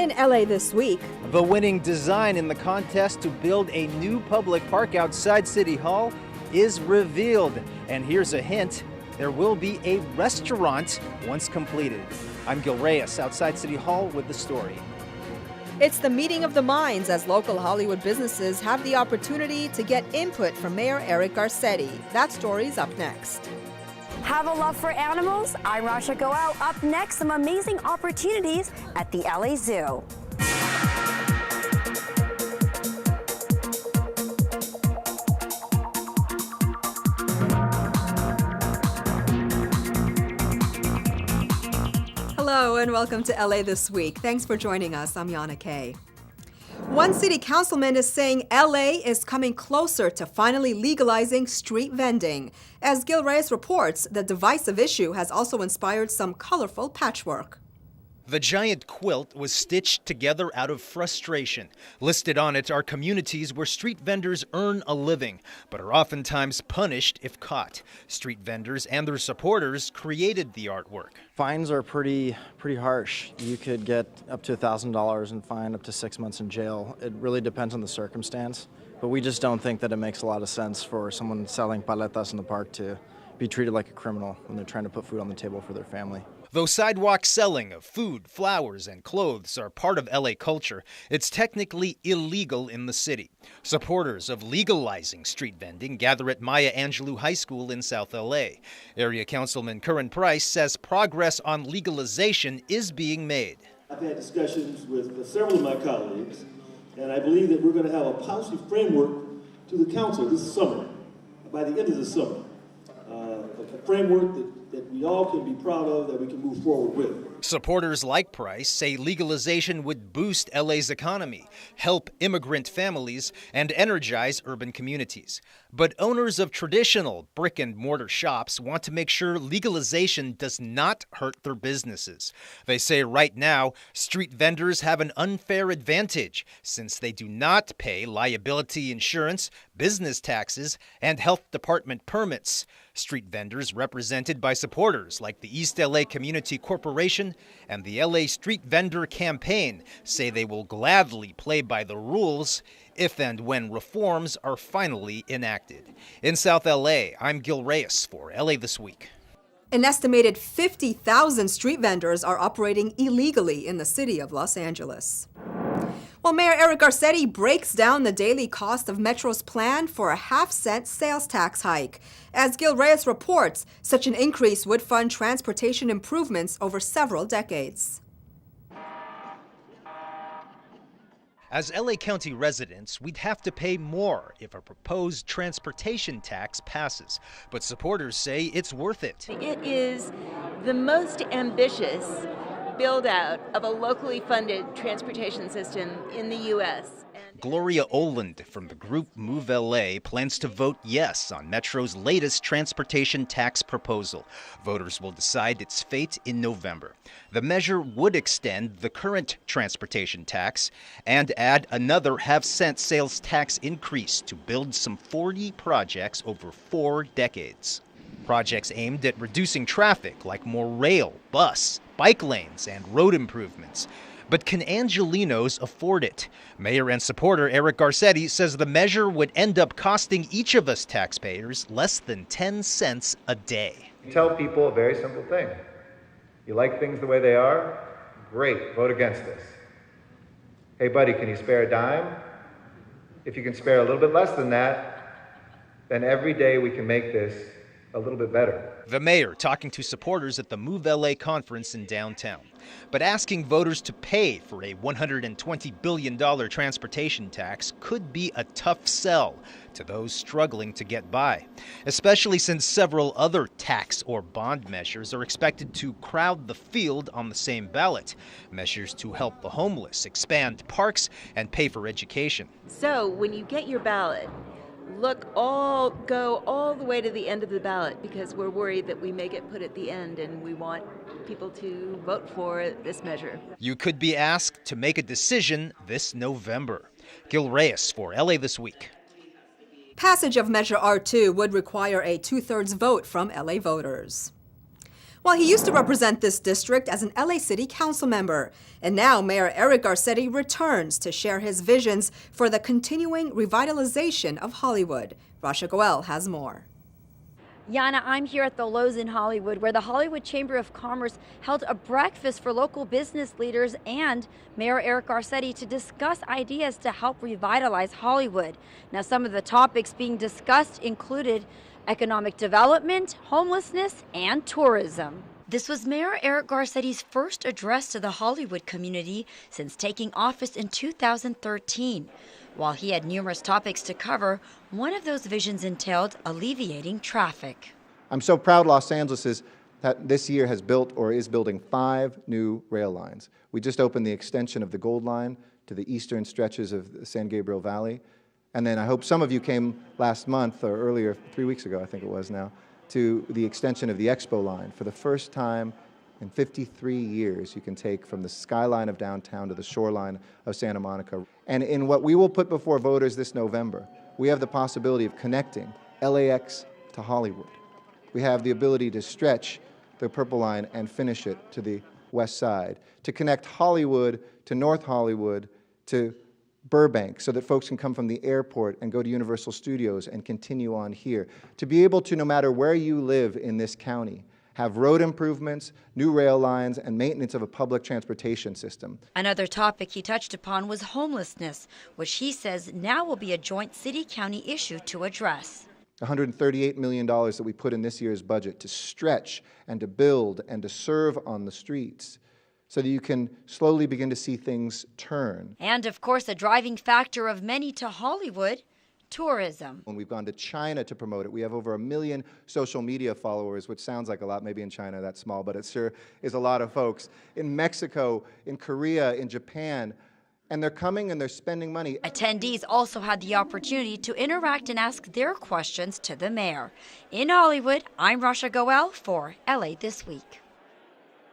In LA this week, the winning design in the contest to build a new public park outside City Hall is revealed. And here's a hint, there will be a restaurant once completed. I'm Gil Reyes outside City Hall with the story. It's the meeting of the minds as local Hollywood businesses have the opportunity to get input from Mayor Eric Garcetti. That story's up next. Have a love for animals? I'm Rasha Goel. Up next, some amazing opportunities at the LA Zoo. Hello and welcome to LA This Week. Thanks for joining us. I'm Yana Kay. One city councilman is saying LA is coming closer to finally legalizing street vending. As Gil Reyes reports, the divisive issue has also inspired some colorful patchwork. The giant quilt was stitched together out of frustration. Listed on it are communities where street vendors earn a living, but are oftentimes punished if caught. Street vendors and their supporters created the artwork. Fines are pretty harsh. You could get up to $1,000 and fine, up to 6 months in jail. It really depends on the circumstance, but we just don't think that it makes a lot of sense for someone selling paletas in the park to be treated like a criminal when they're trying to put food on the table for their family. Though sidewalk selling of food, flowers, and clothes are part of LA culture, it's technically illegal in the city. Supporters of legalizing street vending gather at Maya Angelou High School in South LA. Area Councilman Curran Price says progress on legalization is being made. I've had discussions with several of my colleagues, and I believe that we're going to have a policy framework to the council this summer, by the end of the summer. A framework that we all can be proud of, that we can move forward with. Supporters like Price say legalization would boost LA's economy, help immigrant families, and energize urban communities. But owners of traditional brick and mortar shops want to make sure legalization does not hurt their businesses. They say right now, street vendors have an unfair advantage since they do not pay liability insurance, business taxes, and health department permits. Street vendors represented by supporters like the East LA Community Corporation and the LA Street Vendor Campaign say they will gladly play by the rules if and when reforms are finally enacted. In South LA, I'm Gil Reyes for LA This Week. An estimated 50,000 street vendors are operating illegally in the city of Los Angeles. Well, Mayor Eric Garcetti breaks down the daily cost of Metro's plan for a half-cent sales tax hike. As Gil Reyes reports, such an increase would fund transportation improvements over several decades. As LA County residents, we'd have to pay more if a proposed transportation tax passes. But supporters say it's worth it. It is the most ambitious build-out of a locally funded transportation system in the U.S. Gloria Oland from the group Move LA plans to vote yes on Metro's latest transportation tax proposal. Voters will decide its fate in November. The measure would extend the current transportation tax and add another half-cent sales tax increase to build some 40 projects over 4 decades. Projects aimed at reducing traffic like more rail, bus, bike lanes, and road improvements. But can Angelinos afford it? Mayor and supporter Eric Garcetti says the measure would end up costing each of us taxpayers less than 10 cents a day. Tell people a very simple thing. You like things the way they are? Great, vote against this. Hey buddy, can you spare a dime? If you can spare a little bit less than that, then every day we can make this a little bit better. The mayor talking to supporters at the Move LA conference in downtown, but asking voters to pay for a $120 billion transportation tax could be a tough sell to those struggling to get by, especially since several other tax or bond measures are expected to crowd the field on the same ballot. Measures to help the homeless, expand parks, and pay for education. So when you get your ballot, go all the way to the end of the ballot, because we're worried that we may get put at the end and we want people to vote for this measure. You could be asked to make a decision this November. Gil Reyes for LA This Week. Passage of Measure R2 would require a 2/3 vote from LA voters. Well, he used to represent this district as an LA City Council member. And now Mayor Eric Garcetti returns to share his visions for the continuing revitalization of Hollywood. Rasha Goel has more. Yana, I'm here at the Lowe's in Hollywood, where the Hollywood Chamber of Commerce held a breakfast for local business leaders and Mayor Eric Garcetti to discuss ideas to help revitalize Hollywood. Now, some of the topics being discussed included economic development, homelessness, and tourism. This was Mayor Eric Garcetti's first address to the Hollywood community since taking office in 2013. While he had numerous topics to cover, one of those visions entailed alleviating traffic. I'm so proud Los Angeles is that this year has built or is building 5 new rail lines. We just opened the extension of the Gold Line to the eastern stretches of the San Gabriel Valley. And then I hope some of you came last month or earlier, 3 weeks ago I think it was now, to the extension of the Expo Line. For the first time in 53 years, you can take from the skyline of downtown to the shoreline of Santa Monica. And in what we will put before voters this November, we have the possibility of connecting LAX to Hollywood. We have the ability to stretch the Purple Line and finish it to the west side, to connect Hollywood to North Hollywood to Burbank so that folks can come from the airport and go to Universal Studios and continue on here. To be able to, no matter where you live in this county, have road improvements, new rail lines, and maintenance of a public transportation system. Another topic he touched upon was homelessness, which he says now will be a joint city-county issue to address. $138 million that we put in this year's budget to stretch and to build and to serve on the streets so that you can slowly begin to see things turn. And of course, a driving factor of many to Hollywood, tourism. When we've gone to China to promote it, we have over 1 million social media followers, which sounds like a lot. Maybe in China that's small, but it sure is a lot of folks. In Mexico, in Korea, in Japan, and they're coming and they're spending money. Attendees also had the opportunity to interact and ask their questions to the mayor. In Hollywood, I'm Rasha Goel for LA This Week.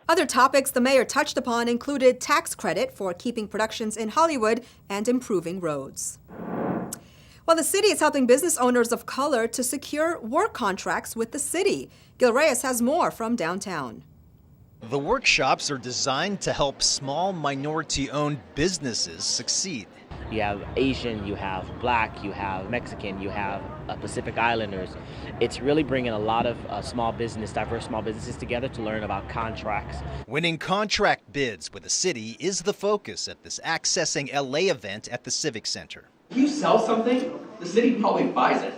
Other topics the mayor touched upon included tax credit for keeping productions in Hollywood and improving roads. Well, the city is helping business owners of color to secure work contracts with the city. Gil Reyes has more from downtown. The workshops are designed to help small minority-owned businesses succeed. You have Asian, you have Black, you have Mexican, you have Pacific Islanders. It's really bringing a lot of diverse small businesses together to learn about contracts. Winning contract bids with the city is the focus at this Accessing LA event at the Civic Center. If you sell something, the city probably buys it.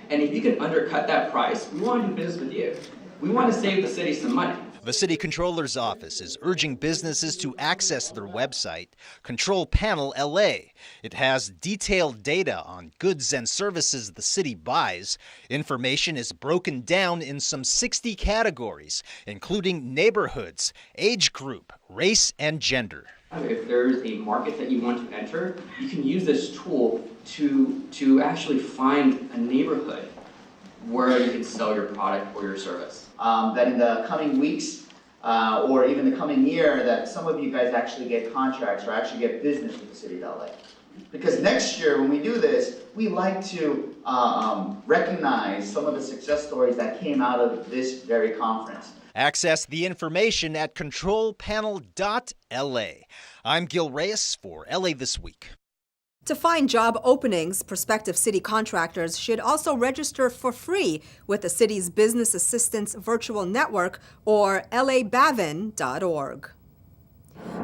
And if you can undercut that price, we want to do business with you. We want to save the city some money. The city controller's office is urging businesses to access their website, Control Panel LA. It has detailed data on goods and services the city buys. Information is broken down in some 60 categories, including neighborhoods, age group, race, and gender. If there's a market that you want to enter, you can use this tool to actually find a neighborhood where you can sell your product or your service. That in the coming weeks or even the coming year that some of you guys actually get contracts or actually get business with the city of LA. Because next year when we do this, we like to recognize some of the success stories that came out of this very conference. Access the information at controlpanel.la. I'm Gil Reyes for LA This Week. To find job openings, prospective city contractors should also register for free with the city's Business Assistance Virtual Network, or labavin.org.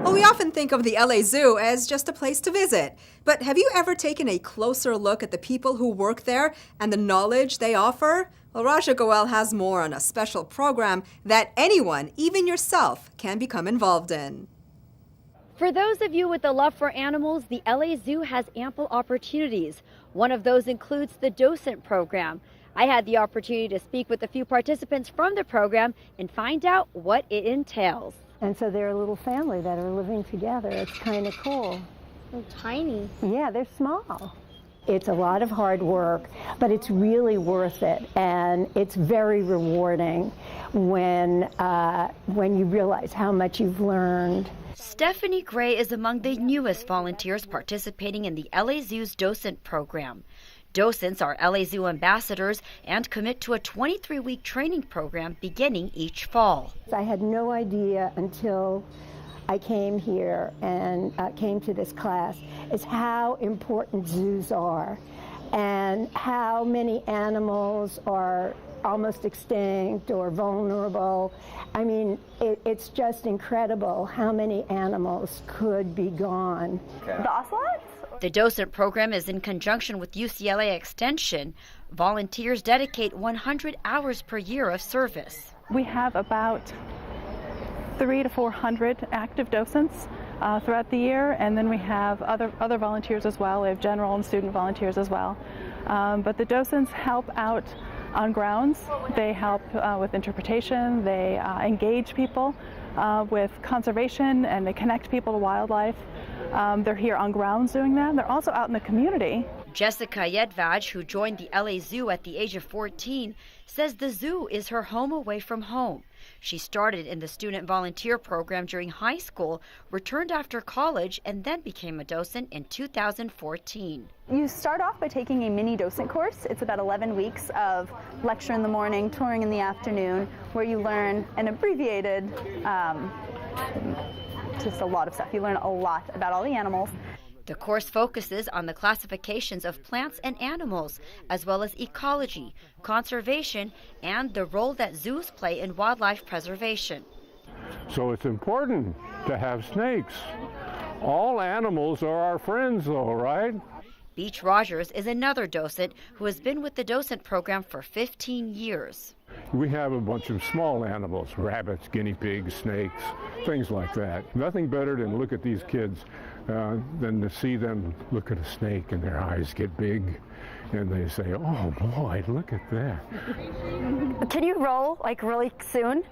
Well, we often think of the LA Zoo as just a place to visit, but have you ever taken a closer look at the people who work there and the knowledge they offer? Well, Rasha Goel has more on a special program that anyone, even yourself, can become involved in. For those of you with a love for animals, the LA Zoo has ample opportunities. One of those includes the Docent program. I had the opportunity to speak with a few participants from the program and find out what it entails. And so they're a little family that are living together. It's kind of cool. They're tiny. Yeah, they're small. It's a lot of hard work, but it's really worth it, and it's very rewarding when you realize how much you've learned. Stephanie Gray is among the newest volunteers participating in the LA Zoo's Docent program. Docents are LA Zoo ambassadors and commit to a 23-week training program beginning each fall. I had no idea until I came here and came to this class is how important zoos are and how many animals are almost extinct or vulnerable. I mean, it's just incredible how many animals could be gone. The ocelots? The Docent program is in conjunction with UCLA Extension. Volunteers dedicate 100 hours per year of service. We have about 300 to 400 active docents throughout the year, and then we have other volunteers as well. We have general and student volunteers as well. But the docents help out on grounds. They help with interpretation. They engage people with conservation, and they connect people to wildlife. They're here on grounds doing that. They're also out in the community. Jessica Yedvaj, who joined the LA Zoo at the age of 14, says the zoo is her home away from home. She started in the student volunteer program during high school, returned after college, and then became a docent in 2014. You start off by taking a mini docent course. It's about 11 weeks of lecture in the morning, touring in the afternoon, where you learn an abbreviated, just a lot of stuff. You learn a lot about all the animals. The course focuses on the classifications of plants and animals, as well as ecology, conservation, and the role that zoos play in wildlife preservation. So it's important to have snakes. All animals are our friends, though, right? Beach Rogers is another docent who has been with the Docent program for 15 years. We have a bunch of small animals, rabbits, guinea pigs, snakes, things like that. Nothing better than look at these kids than to see them look at a snake and their eyes get big and they say, oh boy, look at that. Can you roll like really soon?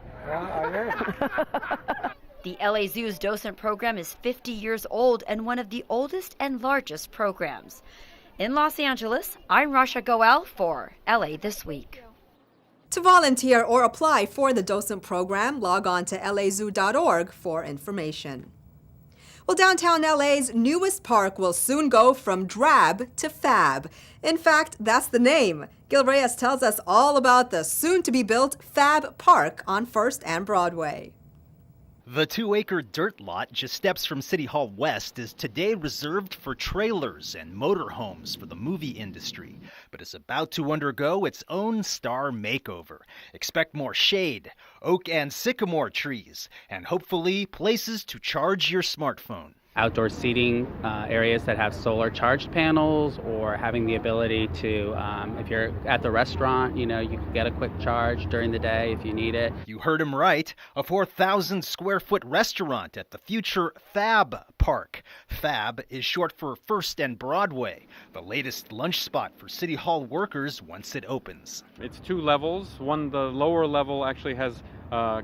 The LA Zoo's Docent program is 50 years old and one of the oldest and largest programs. In Los Angeles, I'm Rasha Goel for LA This Week. To volunteer or apply for the Docent program, log on to lazoo.org for information. Well, downtown LA's newest park will soon go from drab to fab. In fact, that's the name. Gil Reyes tells us all about the soon-to-be-built Fab Park on 1st and Broadway. The 2-acre dirt lot just steps from City Hall West is today reserved for trailers and motorhomes for the movie industry, but is about to undergo its own star makeover. Expect more shade, oak and sycamore trees, and hopefully places to charge your smartphone. Outdoor seating areas that have solar charged panels, or having the ability to, if you're at the restaurant, you can get a quick charge during the day if you need it. You heard him right. A 4,000 square foot restaurant at the future Fab Park. Fab is short for 1st and Broadway, the latest lunch spot for City Hall workers once it opens. It's 2 levels. The lower level actually has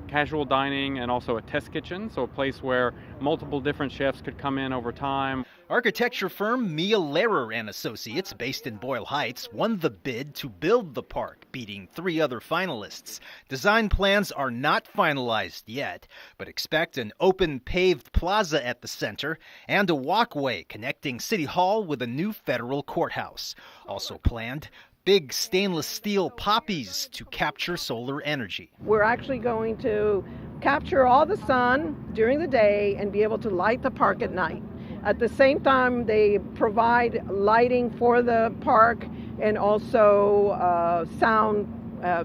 casual dining and also a test kitchen, so a place where multiple different chefs could come in over time. Architecture firm Mia Lehrer and Associates, based in Boyle Heights, won the bid to build the park, beating 3 other finalists. Design plans are not finalized yet, but expect an open paved plaza at the center and a walkway connecting City Hall with a new federal courthouse. Also planned, big stainless steel poppies to capture solar energy. We're actually going to capture all the sun during the day and be able to light the park at night. At the same time, they provide lighting for the park and also sound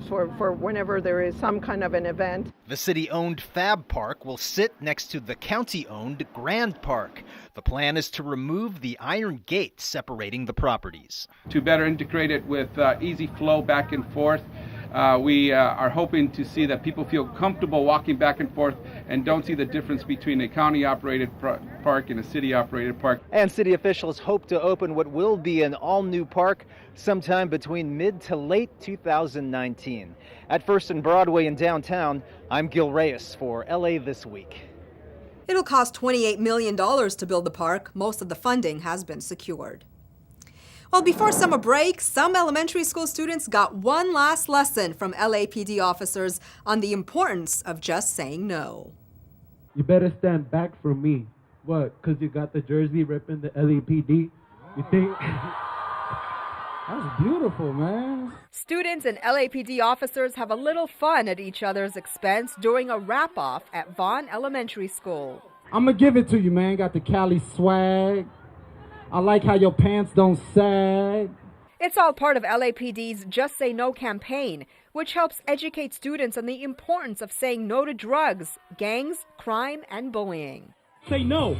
for whenever there is some kind of an event. The city-owned Fab Park will sit next to the county-owned Grand Park. The plan is to remove the iron gate separating the properties. To better integrate it with easy flow back and forth, we are hoping to see that people feel comfortable walking back and forth and don't see the difference between a county-operated park and a city-operated park. And city officials hope to open what will be an all-new park sometime between mid to late 2019. At 1st and Broadway in downtown, I'm Gil Reyes for LA This Week. It'll cost $28 million to build the park. Most of the funding has been secured. Well, before summer break, some elementary school students got one last lesson from LAPD officers on the importance of just saying no. You better stand back from me. What, because you got the jersey ripping the LAPD? You think That's beautiful, man. Students and LAPD officers have a little fun at each other's expense during a wrap-off at Vaughn Elementary School. I'm gonna give it to you, man. Got the Cali swag. I like how your pants don't sag. It's all part of LAPD's Just Say No campaign, which helps educate students on the importance of saying no to drugs, gangs, crime, and bullying. Say no.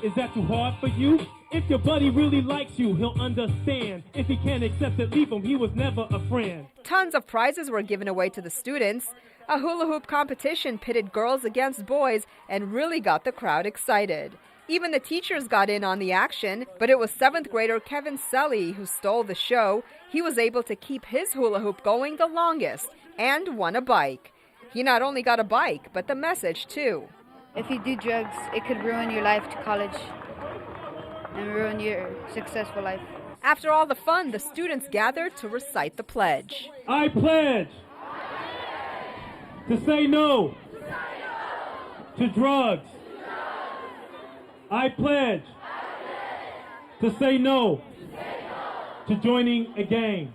Is that too hard for you? If your buddy really likes you, he'll understand. If he can't accept it, leave him. He was never a friend. Tons of prizes were given away to the students. A hula hoop competition pitted girls against boys and really got the crowd excited. Even the teachers got in on the action, but it was 7th grader Kevin Sully who stole the show. He was able to keep his hula hoop going the longest and won a bike. He not only got a bike, but the message too. If you do drugs, it could ruin your life to college and ruin your successful life. After all the fun, the students gathered to recite the pledge. I pledge to say no to drugs. I pledge to say no to joining a gang.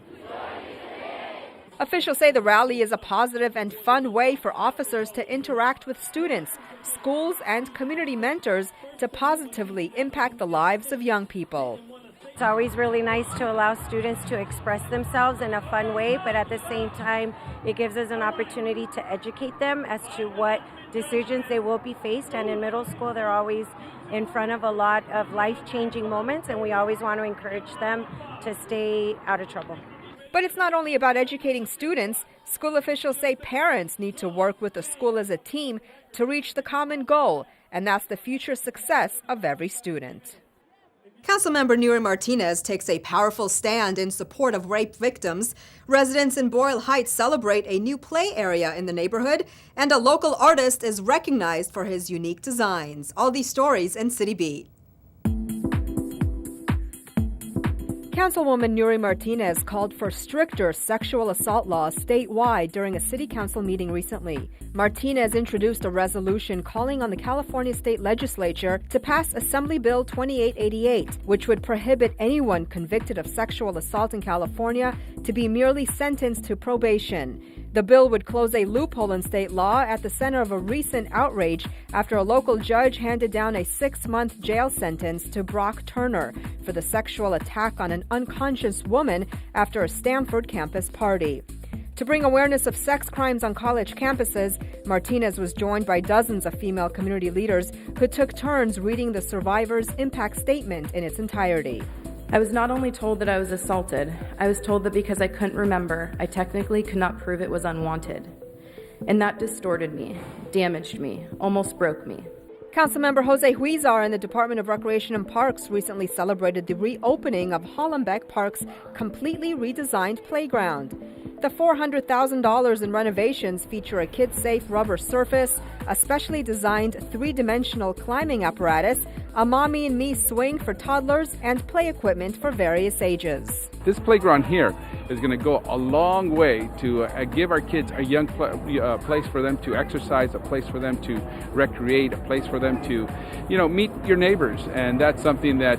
Officials say the rally is a positive and fun way for officers to interact with students, schools, and community mentors to positively impact the lives of young people. It's always really nice to allow students to express themselves in a fun way, but at the same time, it gives us an opportunity to educate them as to what decisions they will be faced. And in middle school, they're always in front of a lot of life-changing moments, and we always want to encourage them to stay out of trouble. But it's not only about educating students. School officials say parents need to work with the school as a team to reach the common goal, and that's the future success of every student. Councilmember Nuri Martinez takes a powerful stand in support of rape victims. Residents in Boyle Heights celebrate a new play area in the neighborhood, and a local artist is recognized for his unique designs. All these stories in Citybeat. Councilwoman Nuri Martinez called for stricter sexual assault laws statewide during a city council meeting recently. Martinez introduced a resolution calling on the California State Legislature to pass Assembly Bill 2888, which would prohibit anyone convicted of sexual assault in California to be merely sentenced to probation. The bill would close a loophole in state law at the center of a recent outrage after a local judge handed down a 6-month jail sentence to Brock Turner for the sexual attack on an unconscious woman after a Stanford campus party. To bring awareness of sex crimes on college campuses, Martinez was joined by dozens of female community leaders who took turns reading the survivor's impact statement in its entirety. I was not only told that I was assaulted, I was told that because I couldn't remember, I technically could not prove it was unwanted. And that distorted me, damaged me, almost broke me. Councilmember Jose Huizar in the Department of Recreation and Parks recently celebrated the reopening of Hollenbeck Park's completely redesigned playground. The $400,000 in renovations feature a kid-safe rubber surface, a specially designed 3-dimensional climbing apparatus, a Mommy and Me swing for toddlers, and play equipment for various ages. This playground here is going to go a long way to give our kids a young place for them to exercise, a place for them to recreate, a place for them to, meet your neighbors, and that's something that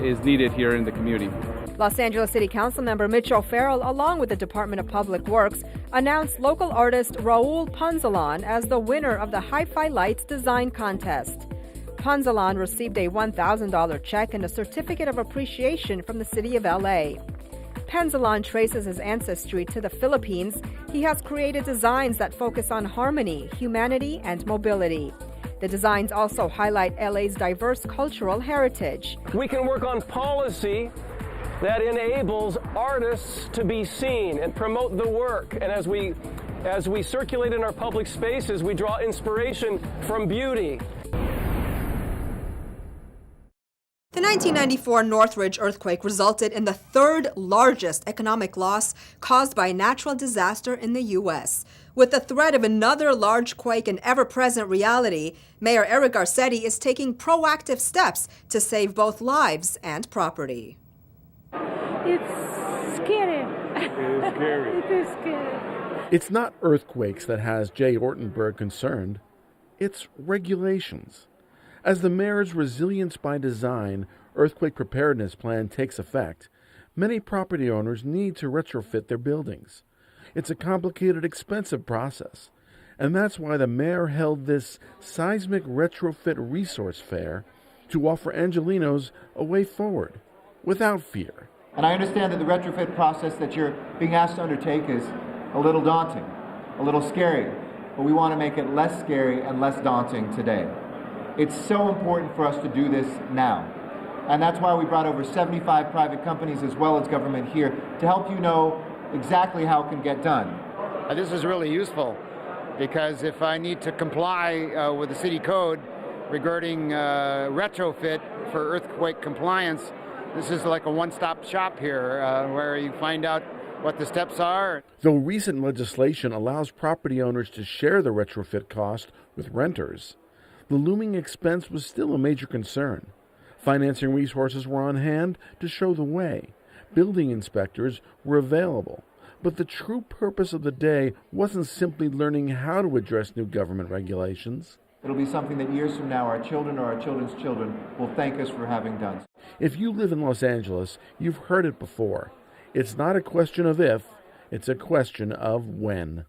is needed here in the community. Los Angeles City Council member Mitch O'Farrell, along with the Department of Public Works, announced local artist Raul Ponzalan as the winner of the Hi-Fi Lights Design Contest. Ponzalan received a $1,000 check and a certificate of appreciation from the city of LA. Ponzalan traces his ancestry to the Philippines. He has created designs that focus on harmony, humanity, and mobility. The designs also highlight LA's diverse cultural heritage. We can work on policy that enables artists to be seen and promote the work. And as we circulate in our public spaces, we draw inspiration from beauty. The 1994 Northridge earthquake resulted in the 3rd largest economic loss caused by a natural disaster in the U.S. With the threat of another large quake an ever-present reality, Mayor Eric Garcetti is taking proactive steps to save both lives and property. It's scary. It is scary. It is scary. It's not earthquakes that has Jay Ortenberg concerned. It's regulations. As the mayor's Resilience by Design earthquake preparedness plan takes effect, Many property owners need to retrofit their buildings. It's a complicated, expensive process, and that's why the mayor held this Seismic Retrofit Resource Fair to offer Angelenos a way forward, without fear. And I understand that the retrofit process that you're being asked to undertake is a little daunting, a little scary, but we want to make it less scary and less daunting today. It's so important for us to do this now. And that's why we brought over 75 private companies as well as government here to help you know exactly how it can get done. This is really useful because if I need to comply with the city code regarding retrofit for earthquake compliance, this is like a one-stop shop here where you find out what the steps are. Though recent legislation allows property owners to share the retrofit cost with renters, the looming expense was still a major concern. Financing resources were on hand to show the way. Building inspectors were available. But the true purpose of the day wasn't simply learning how to address new government regulations. It'll be something that years from now our children or our children's children will thank us for having done. If you live in Los Angeles, you've heard it before. It's not a question of if, it's a question of when.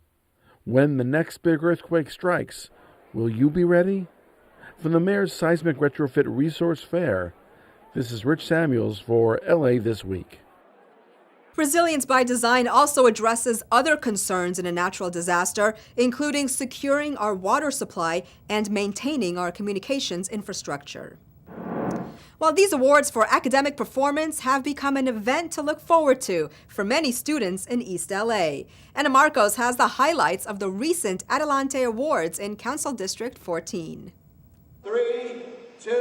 When the next big earthquake strikes, will you be ready? From the Mayor's Seismic Retrofit Resource Fair, this is Rich Samuels for LA This Week. Resilience by Design also addresses other concerns in a natural disaster, including securing our water supply and maintaining our communications infrastructure. While these awards for academic performance have become an event to look forward to for many students in East LA, Ana Marcos has the highlights of the recent Adelante Awards in Council District 14. 3, 2,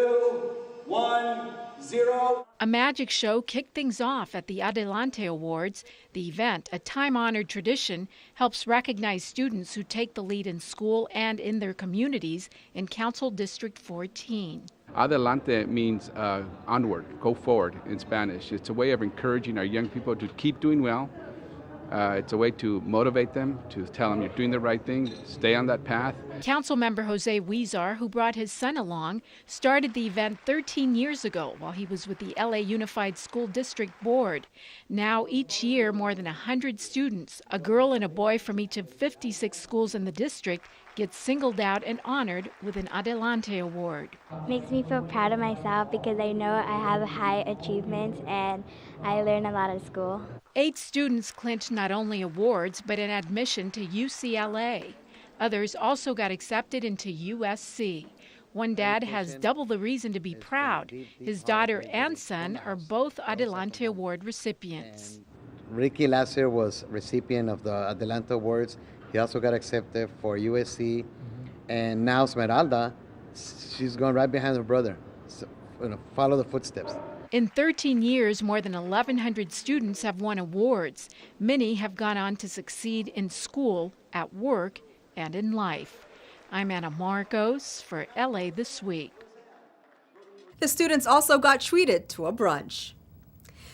1, 0. A magic show kicked things off at the Adelante Awards. The event, a time-honored tradition, helps recognize students who take the lead in school and in their communities in Council District 14. Adelante means onward, go forward in Spanish. It's a way of encouraging our young people to keep doing well. It's a way to motivate them, to tell them you're doing the right thing, stay on that path. Councilmember Jose Huizar, who brought his son along, started the event 13 years ago while he was with the LA Unified School District Board. Now, each year, more than 100 students, a girl and a boy from each of 56 schools in the district, get singled out and honored with an Adelante Award. Makes me feel proud of myself because I know I have high achievements and I learn a lot at school. 8 students clinched not only awards, but an admission to UCLA. Others also got accepted into USC. One dad has double the reason to be proud. His daughter and son are both Adelante Award recipients. Ricky last year was recipient of the Adelante Awards. He also got accepted for USC. And now Esmeralda, she's going right behind her brother. So, follow the footsteps. In 13 years, more than 1,100 students have won awards. Many have gone on to succeed in school, at work, and in life. I'm Ana Marcos for LA This Week. The students also got treated to a brunch.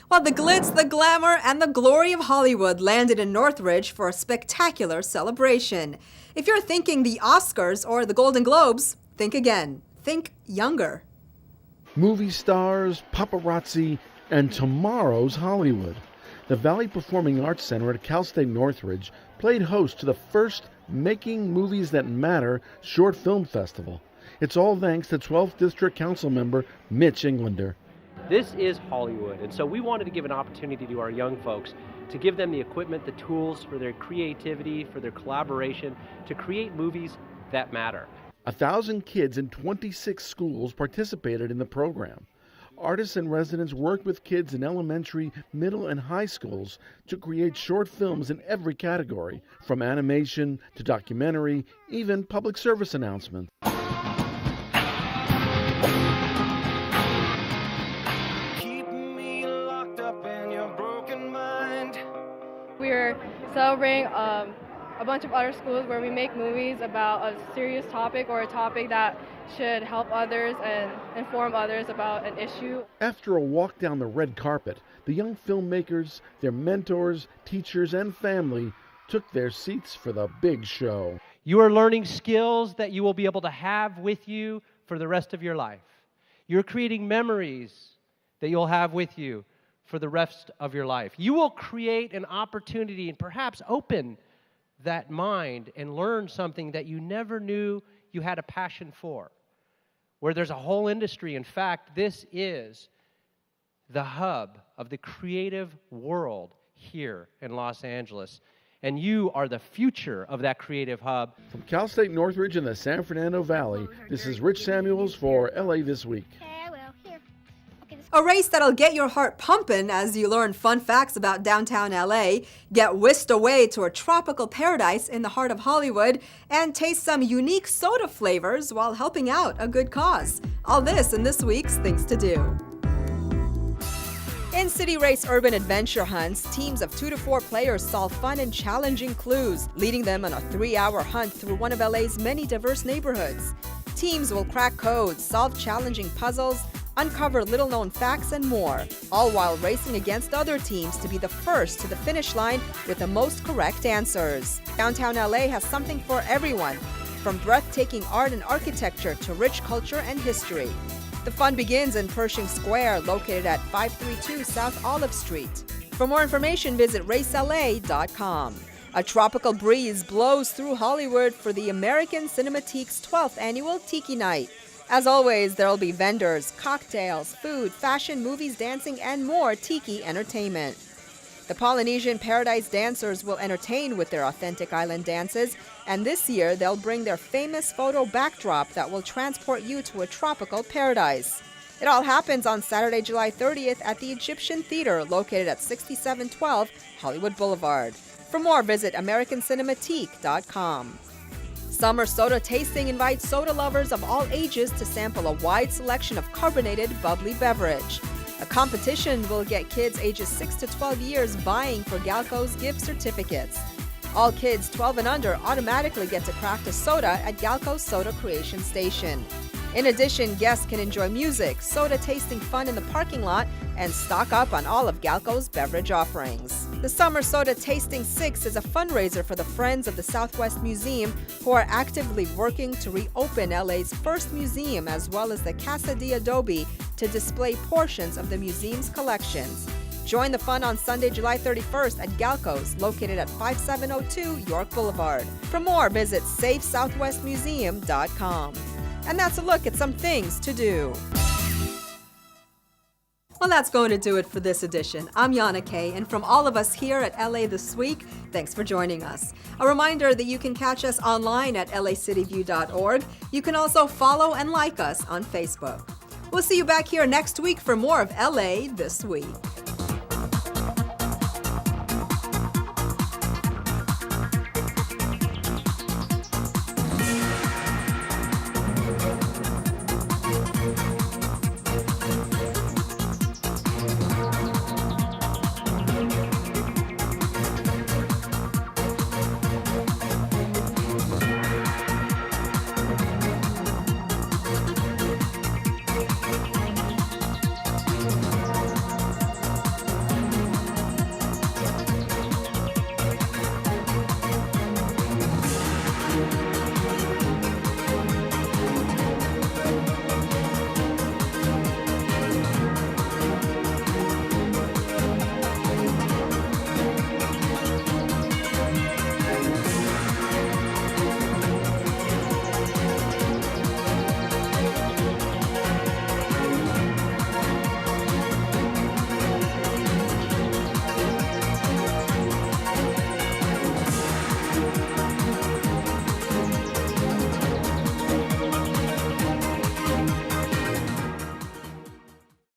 While the glitz, the glamour, and the glory of Hollywood landed in Northridge for a spectacular celebration. If you're thinking the Oscars or the Golden Globes, think again. Think younger. Movie stars, paparazzi, and tomorrow's Hollywood. The Valley Performing Arts Center at Cal State Northridge played host to the first Making Movies That Matter short film festival. It's all thanks to 12th District Council member Mitch Englander. This is Hollywood, and so we wanted to give an opportunity to our young folks to give them the equipment, the tools for their creativity, for their collaboration, to create movies that matter. 1,000 kids in 26 schools participated in the program. Artists and residents worked with kids in elementary, middle, and high schools to create short films in every category, from animation to documentary, even public service announcements. We're celebrating a bunch of other schools where we make movies about a serious topic or a topic that should help others and inform others about an issue. After a walk down the red carpet, the young filmmakers, their mentors, teachers, and family took their seats for the big show. You are learning skills that you will be able to have with you for the rest of your life. You're creating memories that you'll have with you for the rest of your life. You will create an opportunity and perhaps open that mind and learn something that you never knew you had a passion for, where there's a whole industry. In fact, this is the hub of the creative world here in Los Angeles. And you are the future of that creative hub. From Cal State Northridge in the San Fernando Valley, this is Rich Samuels for LA This Week. A race that'll get your heart pumping as you learn fun facts about downtown LA, get whisked away to a tropical paradise in the heart of Hollywood, and taste some unique soda flavors while helping out a good cause. All this in this week's Things to Do. In City Race Urban Adventure Hunts, teams of 2 to 4 players solve fun and challenging clues, leading them on a 3-hour hunt through one of LA's many diverse neighborhoods. Teams will crack codes, solve challenging puzzles, uncover little-known facts, and more, all while racing against other teams to be the first to the finish line with the most correct answers. Downtown LA has something for everyone, from breathtaking art and architecture to rich culture and history. The fun begins in Pershing Square, located at 532 South Olive Street. For more information, visit racela.com. A tropical breeze blows through Hollywood for the American Cinematheque's 12th annual Tiki Night. As always, there will be vendors, cocktails, food, fashion, movies, dancing, and more tiki entertainment. The Polynesian Paradise dancers will entertain with their authentic island dances, and this year they'll bring their famous photo backdrop that will transport you to a tropical paradise. It all happens on Saturday, July 30th at the Egyptian Theater, located at 6712 Hollywood Boulevard. For more, visit AmericanCinematheque.com. Summer Soda Tasting invites soda lovers of all ages to sample a wide selection of carbonated, bubbly beverage. A competition will get kids ages 6 to 12 years vying for Galco's gift certificates. All kids 12 and under automatically get to craft a soda at Galco's Soda Creation Station. In addition, guests can enjoy music, soda tasting fun in the parking lot, and stock up on all of Galco's beverage offerings. The Summer Soda Tasting 6 is a fundraiser for the Friends of the Southwest Museum, who are actively working to reopen LA's first museum, as well as the Casa de Adobe, to display portions of the museum's collections. Join the fun on Sunday, July 31st at Galco's, located at 5702 York Boulevard. For more, visit SafeSouthwestMuseum.com. And that's a look at some things to do. Well, that's going to do it for this edition. I'm Yana Kay, and from all of us here at LA This Week, thanks for joining us. A reminder that you can catch us online at lacityview.org. You can also follow and like us on Facebook. We'll see you back here next week for more of LA This Week.